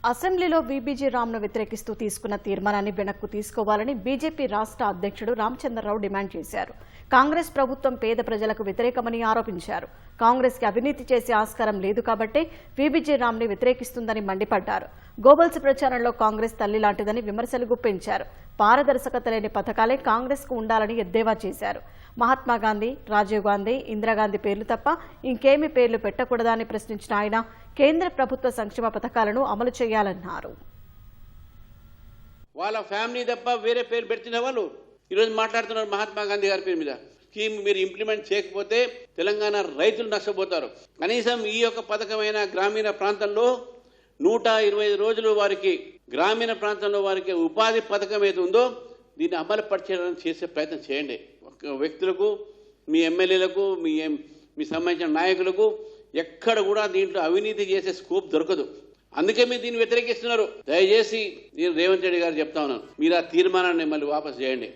అసెంబ్లీలో వీబీజీ రామ్ను వ్యతిరేకిస్తూ తీసుకున్న తీర్మానాన్ని వెనక్కు తీసుకోవాలని బీజేపీ రాష్ట్ర అధ్యక్షుడు రామచంద్రరావు డిమాండ్ చేశారు. కాంగ్రెస్ ప్రభుత్వం పేద ప్రజలకు వ్యతిరేకమని ఆరోపించారు. కాంగ్రెస్ కి అవినీతి చేసే ఆస్కారం లేదు కాబట్టే వీబీజీ రామ్ని వ్యతిరేకిస్తుందని మండిపడ్డారు. గోబల్స్ ప్రచారంలో కాంగ్రెస్ తల్లి లాంటిదని విమర్శలు గుప్పించారు. పారదర్శకత లేని పథకాలే కాంగ్రెస్ కు ఉండాలని ఎద్దేవా చేశారు. మహాత్మాగాంధీ, రాజీవ్ గాంధీ, ఇందిరాగాంధీ పేర్లు తప్ప ఇంకేమీ పేర్లు పెట్టకూడదని ప్రశ్నించిన ఆయన కేంద్ర ప్రభుత్వ సంక్షేమ పథకాలను అమలు చేయాలన్నారు. వాళ్ళ ఫ్యామిలీ తప్ప వేరే పేరు పెట్టిన వాళ్ళు ఈరోజు మాట్లాడుతున్నారు మహాత్మాగాంధీ గారి పేరు మీద. స్కీమ్ మీరు ఇంప్లిమెంట్ చేయకపోతే తెలంగాణ రైతులు నష్టపోతారు. కనీసం ఈ యొక్క పథకమైన గ్రామీణ ప్రాంతంలో 125 రోజులు వారికి గ్రామీణ ప్రాంతంలో వారికి ఉపాధి పథకం ఏది ఉందో దీన్ని అమలు పరిచేయడానికి చేసే ప్రయత్నం చేయండి. వ్యక్తులకు, మీ ఎమ్మెల్యేలకు, మీ సంబంధించిన నాయకులకు ఎక్కడ కూడా దీంట్లో అవినీతి చేసే స్కోప్ దొరకదు. అందుకే మీరు దీన్ని వ్యతిరేకిస్తున్నారు. దయచేసి నేను రేవంత్ రెడ్డి గారు చెప్తా ఉన్నాను, మీరు ఆ తీర్మానాన్ని మళ్ళీ వాపసు చేయండి.